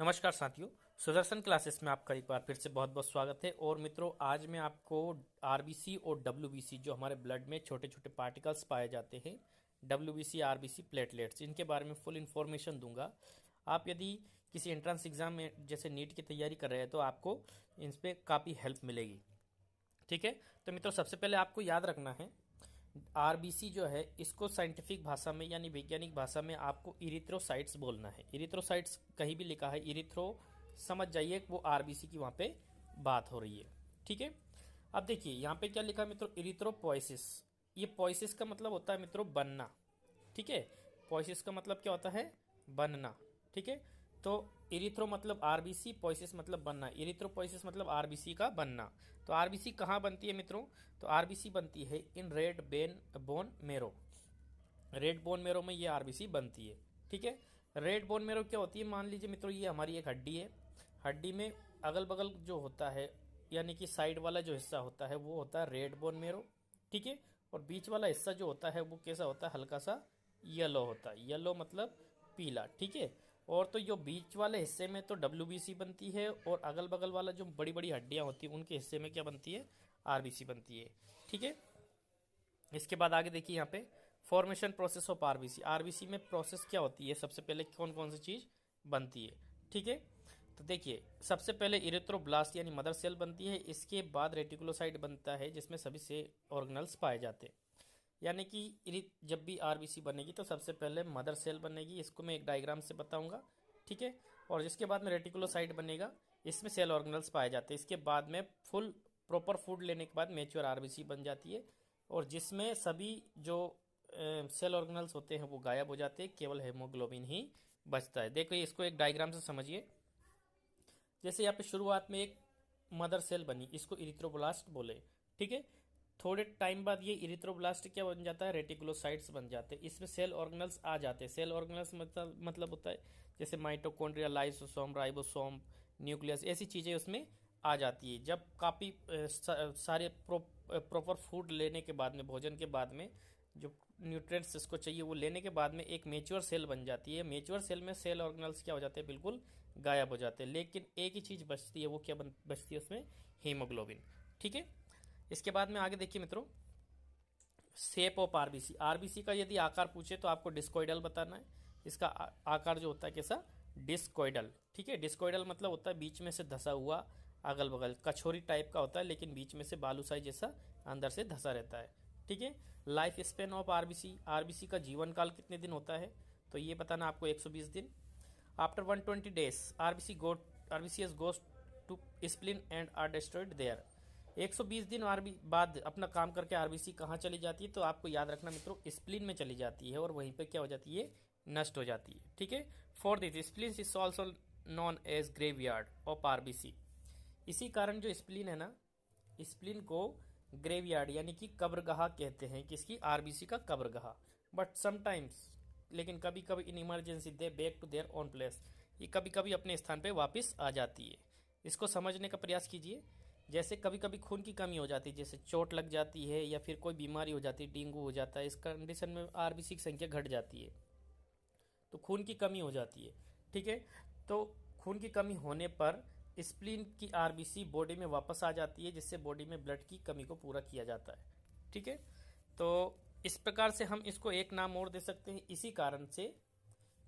नमस्कार साथियों, सुदर्शन क्लासेस में आपका एक बार फिर से बहुत बहुत स्वागत है। और मित्रों, आज मैं आपको आरबीसी और डब्ल्यूबीसी जो हमारे ब्लड में छोटे छोटे पार्टिकल्स पाए जाते हैं, डब्ल्यूबीसी आरबीसी प्लेटलेट्स, इनके बारे में फुल इन्फॉर्मेशन दूंगा। आप यदि किसी एंट्रेंस एग्जाम में जैसे नीट की तैयारी कर रहे हैं तो आपको इन पर काफ़ी हेल्प मिलेगी। ठीक है, तो मित्रों सबसे पहले आपको याद रखना है, आरबीसी जो है इसको साइंटिफिक भाषा में यानी वैज्ञानिक भाषा में आपको इरिथ्रोसाइट्स बोलना है। इरिथ्रोसाइट्स कहीं भी लिखा है इरिथ्रो, समझ जाइए कि वो आरबीसी की वहां पे बात हो रही है। ठीक है, अब देखिए यहाँ पे क्या लिखा है मित्रों, इरिथ्रोपोइसिस। ये पोइसिस का मतलब होता है मित्रों बनना। ठीक है, पोइसिस का मतलब क्या होता है, बनना। ठीक है, तो इरिथ्रो मतलब आरबीसी, पोइसिस मतलब बनना। इरिथ्रोपोइसिस मतलब आरबीसी का बनना। तो आरबीसी कहाँ बनती है मित्रों, तो आरबीसी बनती है in red bone marrow. Red bone marrow में ये आरबीसी बनती है। ठीक है, रेड बोन मेरो क्या होती है, मान लीजिए मित्रों ये हमारी एक हड्डी है। हड्डी में अगल बगल जो होता है यानी कि साइड वाला जो हिस्सा होता है वो होता है रेड बोन मेरो। ठीक है, और बीच वाला हिस्सा जो होता है वो कैसा होता है, हल्का सा येलो होता है। येलो मतलब पीला। ठीक है, और तो जो बीच वाले हिस्से में तो डब्ल्यूबीसी बनती है, और अगल बगल वाला जो बड़ी बड़ी हड्डियां होती हैं उनके हिस्से में क्या बनती है, आरबीसी बनती है। ठीक है, इसके बाद आगे देखिए यहाँ पे formation process of RBC. RBC में प्रोसेस क्या होती है, सबसे पहले कौन कौन सी चीज बनती है। ठीक है, तो देखिए सबसे पहले इरेथ्रोब्लास्ट यानी मदर सेल बनती है। इसके बाद रेटिकुलोसाइट बनता है जिसमें सभी से ऑर्गेनल्स पाए जाते हैं। यानी कि जब भी आरबीसी बनेगी तो सबसे पहले मदर सेल बनेगी, इसको मैं एक डायग्राम से बताऊंगा। ठीक है, और जिसके बाद में रेटिकुलोसाइट बनेगा, इसमें सेल ऑर्गेनल्स पाए जाते हैं। इसके बाद में फुल प्रॉपर फूड लेने के बाद मेच्योर आरबीसी बन जाती है, और जिसमें सभी जो सेल ऑर्गेनल्स होते हैं वो गायब हो जाते हैं, केवल हेमोग्लोबिन ही बचता है। देखो इसको एक डायग्राम से समझिए। जैसे यहाँ पे शुरुआत में एक मदर सेल बनी, इसको इरिथ्रोब्लास्ट बोले। ठीक है, थोड़े टाइम बाद ये इरिथ्रोब्लास्ट क्या बन जाता है, रेटिकुलोसाइट्स बन जाते हैं। इसमें सेल ऑर्गेनल्स आ जाते हैं। सेल ऑर्गेनल्स मतलब होता है जैसे माइटोकॉन्ड्रिया, लाइसोसोम, राइबोसोम, न्यूक्लियस, ऐसी चीजें उसमें आ जाती है। जब काफी सारे प्रॉपर फूड लेने के बाद में, भोजन के बाद में जो न्यूट्रिएंट्स इसको चाहिए वो लेने के बाद में एक मेच्योर सेल बन जाती है। मेच्योर सेल में सेल ऑर्गेनल्स क्या हो जाते हैं, बिल्कुल गायब हो जाते हैं, लेकिन एक ही चीज बचती है। वो क्या बचती है उसमें, हीमोग्लोबिन। ठीक है, इसके बाद में आगे देखिए मित्रों, शेप ऑफ आरबीसी। आरबीसी का यदि आकार पूछे तो आपको डिस्कोइडल बताना है। इसका आकार जो होता है कैसा, डिस्कोइडल। ठीक है, डिस्कोइडल मतलब होता है बीच में से धसा हुआ, अगल बगल कचौरी टाइप का होता है, लेकिन बीच में से बालूशाही जैसा अंदर से धसा रहता है। ठीक है, life span of RBC. RBC का जीवन काल कितने दिन होता है, तो ये बताना आपको 120 दिन। After 120 days RBC goes to spleen and are destroyed there. 120 दिन बाद अपना काम करके आरबीसी कहाँ चली जाती है, तो आपको याद रखना मित्रों, स्प्लिन में चली जाती है, और वहीं पे क्या हो जाती है, नष्ट हो जाती है। ठीक है, for this spleen is also known as graveyard of RBC. इसी कारण जो स्प्लिन है ना, स्प्लिन को ग्रेवयार्ड यानी कि कब्रगाह कहते हैं। किसकी, आरबीसी का कब्रगाह। बट समटाइम्स, लेकिन कभी कभी in emergency they back to their own place. ये कभी कभी अपने स्थान पे वापस आ जाती है। इसको समझने का प्रयास कीजिए। जैसे कभी कभी खून की कमी हो जाती है, जैसे चोट लग जाती है या फिर कोई बीमारी हो जाती है, डेंगू हो जाता है, इस कंडीशन में आरबीसी की संख्या घट जाती है, तो खून की कमी हो जाती है। ठीक है, तो खून की कमी होने पर स्प्लीन की आरबीसी बॉडी में वापस आ जाती है, जिससे बॉडी में ब्लड की कमी को पूरा किया जाता है। ठीक है, तो इस प्रकार से हम इसको एक नाम और दे सकते हैं। इसी कारण से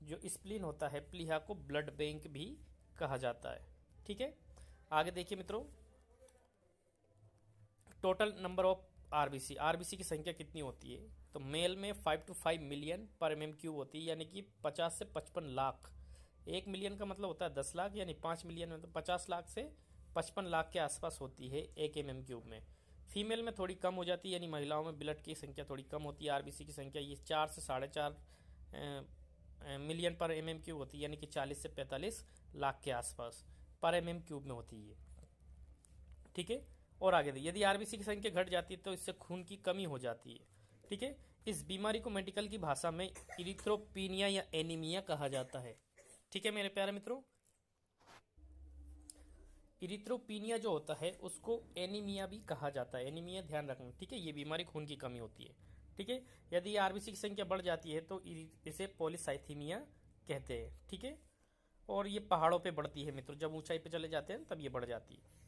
जो स्प्लीन होता है, प्लीहा को ब्लड बैंक भी कहा जाता है। ठीक है, आगे देखिए मित्रों, total number of RBC. RBC की संख्या कितनी होती है, तो मेल में 5 to 5 मिलियन पर एम एम क्यूब होती है, यानी कि 50 से 55 लाख। 1 मिलियन का मतलब होता है 10 लाख, यानी 5 मिलियन में तो 50 लाख से 55 लाख के आसपास होती है 1 mm क्यूब में। फीमेल में थोड़ी कम हो जाती है, यानी महिलाओं में ब्लड की संख्या थोड़ी कम होती है। आरबीसी की संख्या ये 4 से 4.5 मिलियन पर एम एम क्यूब होती है, यानी कि 40 से 45 लाख के आसपास पर एम एम क्यूब में होती है। ठीक है, और आगे यदि आरबीसी की संख्या घट जाती है तो इससे खून की कमी हो जाती है। ठीक है, इस बीमारी को मेडिकल की भाषा में इरिथ्रोपीनिया या एनीमिया कहा जाता है। ठीक है मेरे प्यारे मित्रों, इरिथ्रोपीनिया जो होता है उसको एनीमिया भी कहा जाता है। एनीमिया ध्यान रखना। ठीक है, ये बीमारी खून की कमी होती है। ठीक है, यदि आरबीसी की संख्या बढ़ जाती है तो इसे पॉलीसाइथीमिया कहते हैं। ठीक है, और ये पहाड़ों पे बढ़ती है मित्रों, जब ऊंचाई पे चले जाते हैं तब ये बढ़ जाती है।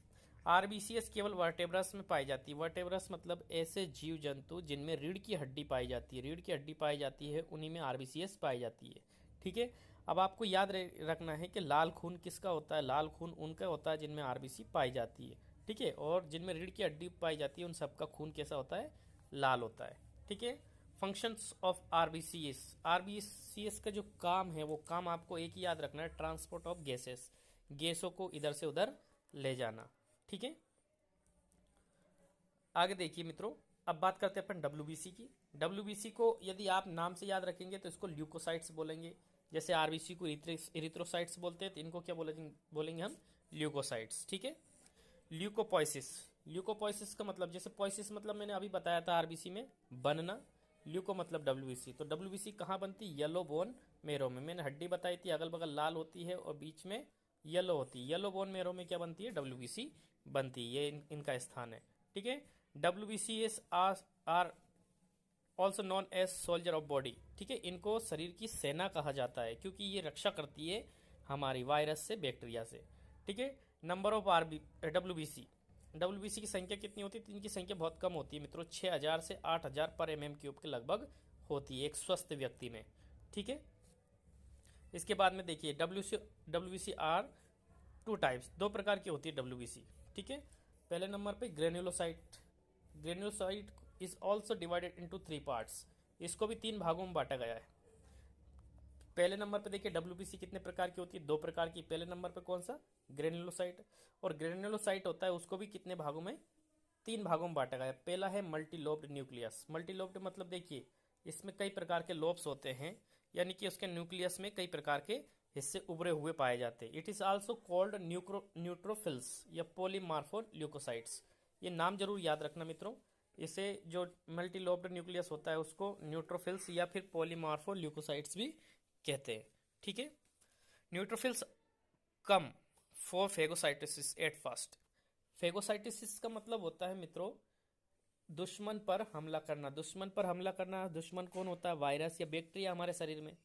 आरबीसीएस केवल वर्टेब्रस में पाई जाती है। वर्टेब्रस मतलब ऐसे जीव जंतु जिनमें रीढ़ की हड्डी पाई जाती है, रीढ़ की हड्डी पाई जाती है, उन्हीं में आरबीसीएस पाई जाती है। ठीक है। अब आपको याद रखना है कि लाल खून किसका होता है, लाल खून उनका होता है जिनमें आरबीसी पाई जाती है। ठीक है। और जिनमें रीढ़ की हड्डी पाई जाती है उन सबका खून कैसा होता है, लाल होता है। ठीक है। फंक्शंस ऑफ आरबीसीएस, आरबीसीएस का जो काम है वो काम आपको एक ही याद रखना है, ट्रांसपोर्ट ऑफ गैसेस, गैसों को इधर से उधर ले जाना। ठीक है। आगे देखिए मित्रों, अब बात करते हैं अपन डब्ल्यूबीसी की। डब्ल्यूबीसी को यदि आप नाम से याद रखेंगे तो इसको ल्यूकोसाइट्स बोलेंगे। जैसे आरबीसी को इरिथ्रोसाइट्स बोलते हैं, तो इनको क्या बोलेंगे हम, ल्यूकोसाइट्स। ठीक है। ल्यूकोपोइसिस, ल्यूकोपोइसिस का मतलब, जैसे पोइसिस मतलब मैंने अभी बताया था आरबीसी में बनना, ल्यूको मतलब डब्ल्यूबीसी। तो डब्ल्यूबीसी कहाँ बनती है, येलो बोन मेरो में। मैंने हड्डी बताई थी, अगल बगल लाल होती है और बीच में येलो होती है। येलो बोन मेरो में क्या बनती है, डब्ल्यूबीसी बनती है। ये इनका स्थान है। ठीक है। डब्ल्यूबीसीएस are also known as soldier of body. ठीक है। इनको शरीर की सेना कहा जाता है क्योंकि ये रक्षा करती है हमारी वायरस से, बैक्टीरिया से। ठीक है। नंबर ऑफ डब्ल्यूबीसी, डब्ल्यूबीसी की संख्या कितनी होती है, तो इनकी संख्या बहुत कम होती है मित्रों, 6000 से 8000 पर mm³ के लगभग होती है एक स्वस्थ व्यक्ति में। ठीक है। इसके बाद में देखिए डब्ल्यूबीसी आर टू टाइप्स, दो प्रकार की होती है डब्ल्यूबीसी। ठीक है। पहले नंबर पे granulocyte, granulocyte is also divided into 3 parts, इसको भी 3 भागों में बांटा गया है। पहले नंबर पे देखिए डब्ल्यूबीसी कितने प्रकार की होती है, 2 प्रकार की। पहले नंबर पे कौन सा, ग्रेन्युलोसाइट। और ग्रेन्युलोसाइट होता है उसको भी कितने भागों में, 3 भागों में बांटा गया है। पहला है मल्टीलोब्ड न्यूक्लियस। मल्टीलोब्ड मतलब देखिए इसमें कई प्रकार के लोब्स होते हैं, यानी कि उसके न्यूक्लियस में कई प्रकार के हिस्से उभरे हुए पाए जाते हैं। It is also called neutrophils या पोलीमार्फो ल्यूकोसाइट्स। ये नाम जरूर याद रखना मित्रों, इसे जो मल्टीलोब्ड न्यूक्लियस होता है उसको न्यूट्रोफिल्स या फिर पोलीमार्फो ल्यूकोसाइट्स भी कहते हैं। ठीक है। Neutrophils come for phagocytosis at first. Phagocytosis का मतलब होता है मित्रों दुश्मन पर हमला करना। दुश्मन पर हमला करना, दुश्मन कौन होता है, वायरस या बैक्टीरिया हमारे शरीर में।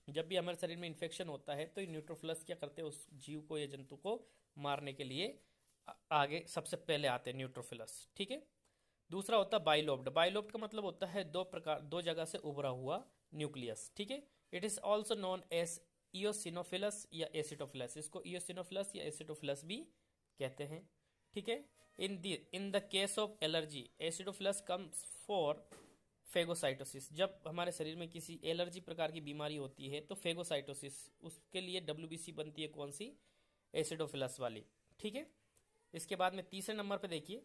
जब भी हमारे शरीर में इन्फेक्शन होता है तो ये न्यूट्रोफिल्स क्या करते हैं, उस जीव को या जंतु को मारने के लिए आगे सबसे पहले आते हैं न्यूट्रोफिल्स। ठीक है। दूसरा होता है बाइलोब्ड। बाइलोब्ड का मतलब होता है दो जगह से उभरा हुआ न्यूक्लियस। ठीक है। It is also known as eosinophils या एसिडोफिलस, इसको इयोसिनोफिलस या एसिडोफिलस भी कहते हैं। ठीक है। In the case of allergy acidophilus comes for phagocytosis. जब हमारे शरीर में किसी एलर्जी प्रकार की बीमारी होती है तो फेगोसाइटोसिस, उसके लिए डब्ल्यूबीसी बनती है कौन सी, एसिडोफिलस वाली। ठीक है। इसके बाद में तीसरे नंबर पे देखिए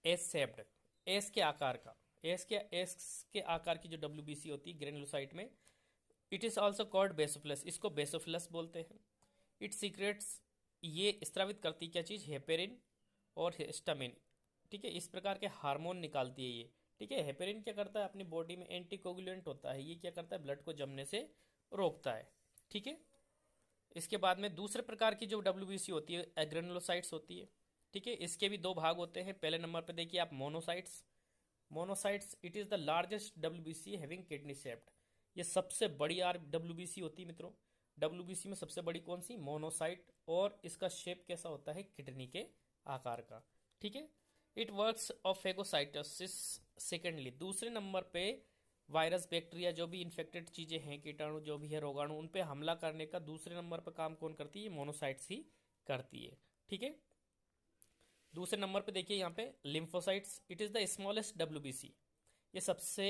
एस शेप्ड, एस के आकार का, एस के आकार की जो डब्ल्यूबीसी होती है ग्रेनुलोसाइट में, इट इज ऑल्सो कॉल्ड बेसोफिलस, इसको बेसोफिलस बोलते हैं। इट सीक्रेट्स, ये स्त्रावित करती क्या चीज, हेपेरिन और हिस्टामिन। ठीक है। इस प्रकार के हार्मोन निकालती है ये। ठीक है। हेपेरिन क्या करता है, अपनी बॉडी में एंटीकोगुलेंट होता है, ये क्या करता है, ब्लड को जमने से रोकता है। ठीक है। इसके बाद में दूसरे प्रकार की जो डब्ल्यूबीसी होती है एग्रेनुलोसाइट्स होती है। ठीक है। इसके भी 2 भाग होते हैं। पहले नंबर पे देखिए आप monocytes. Monocytes it is the largest WBC having kidney shaped, ये सबसे बड़ी डब्ल्यूबीसी होती है मित्रों। डब्ल्यूबीसी में सबसे बड़ी कौन सी, मोनोसाइट, और इसका शेप कैसा होता है, किडनी के आकार का। ठीक है। It works of phagocytosis secondly, दूसरे नंबर पे वायरस बैक्टीरिया जो भी इन्फेक्टेड चीजें हैं, कीटाणु जो भी है, रोगाणु, उन पे हमला करने का दूसरे नंबर पर काम कौन करती है, मोनोसाइट्स ही करती है। ठीक है। दूसरे नंबर पे देखिए यहाँ पे lymphocytes, it is the smallest WBC, ये सबसे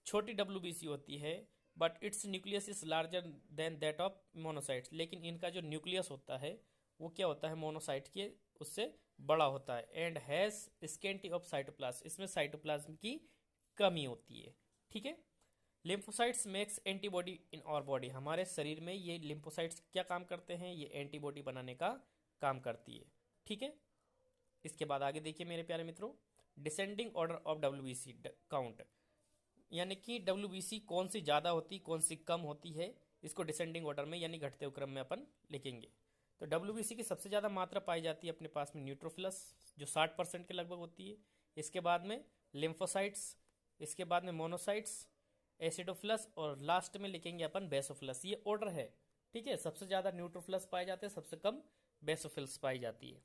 छोटी डब्ल्यूबीसी होती है, but it's nucleus is larger than that of monocytes, लेकिन इनका जो न्यूक्लियस होता है वो क्या होता है, मोनोसाइट के उससे बड़ा होता है। And has scanty of cytoplasm, इसमें साइटोप्लाज्म की कमी होती है। ठीक है। Lymphocytes makes antibody in our body, हमारे शरीर में ये लिम्फोसाइट्स क्या काम करते हैं, ये एंटीबॉडी बनाने का काम करती है। ठीक है। इसके बाद आगे देखिए मेरे प्यारे मित्रों, descending order of WBC count, यानी कि डब्ल्यूबीसी कौन सी ज़्यादा होती कौन सी कम होती है, इसको डिसेंडिंग ऑर्डर में यानी घटते हुए क्रम में अपन लिखेंगे। तो डब्ल्यूबीसी की सबसे ज़्यादा मात्रा पाई जाती है अपने पास में न्यूट्रोफिलस जो 60% के लगभग होती है, इसके बाद में लिम्फोसाइट्स, इसके बाद में मोनोसाइट्स, एसिडोफिलस, और लास्ट में लिखेंगे अपन बेसोफिलस। ये ऑर्डर है, ठीक है, सबसे ज़्यादा न्यूट्रोफिल्स पाए जाते हैं, सबसे कम बेसोफिल्स पाई जाती है।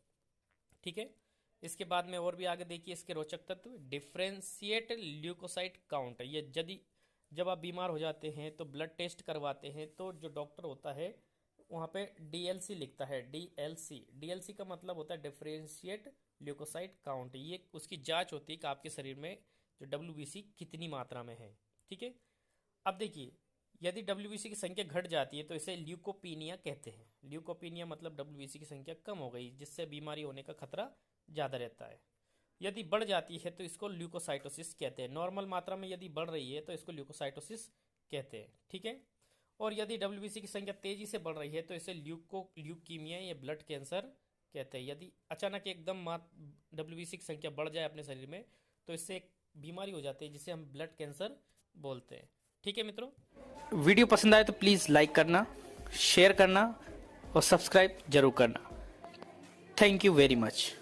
ठीक है, इसके बाद में और भी आगे देखिए इसके रोचक तत्व। डिफ्रेंशिएट ल्यूकोसाइट काउंट, ये यदि जब आप बीमार हो जाते हैं तो ब्लड टेस्ट करवाते हैं तो जो डॉक्टर होता है वहाँ पे डीएलसी लिखता है। डीएलसी का मतलब होता है डिफ्रेंशिएट ल्यूकोसाइट काउंट। ये उसकी जांच होती है कि आपके शरीर में जो डब्ल्यूबीसी कितनी मात्रा में है। ठीक है, अब देखिए यदि डब्ल्यूबीसी की संख्या घट जाती है तो इसे ल्यूकोपीनिया कहते हैं। ल्यूकोपीनिया मतलब डब्ल्यूबीसी की संख्या कम हो गई, जिससे बीमारी होने का खतरा ज़्यादा रहता है। यदि बढ़ जाती है तो इसको ल्यूकोसाइटोसिस कहते हैं। नॉर्मल मात्रा में यदि बढ़ रही है तो इसको ल्यूकोसाइटोसिस कहते हैं। ठीक है, और यदि डब्ल्यूबीसी की संख्या तेजी से बढ़ रही है तो इसे ल्यूकीमिया या ब्लड कैंसर कहते हैं। यदि अचानक एकदम डब्ल्यूबीसी की संख्या बढ़ जाए अपने शरीर में तो इससे एक बीमारी हो जाती है जिसे हम ब्लड कैंसर बोलते हैं। ठीक है मित्रों, वीडियो पसंद आए तो प्लीज़ लाइक करना, शेयर करना और सब्सक्राइब जरूर करना। Thank you very much.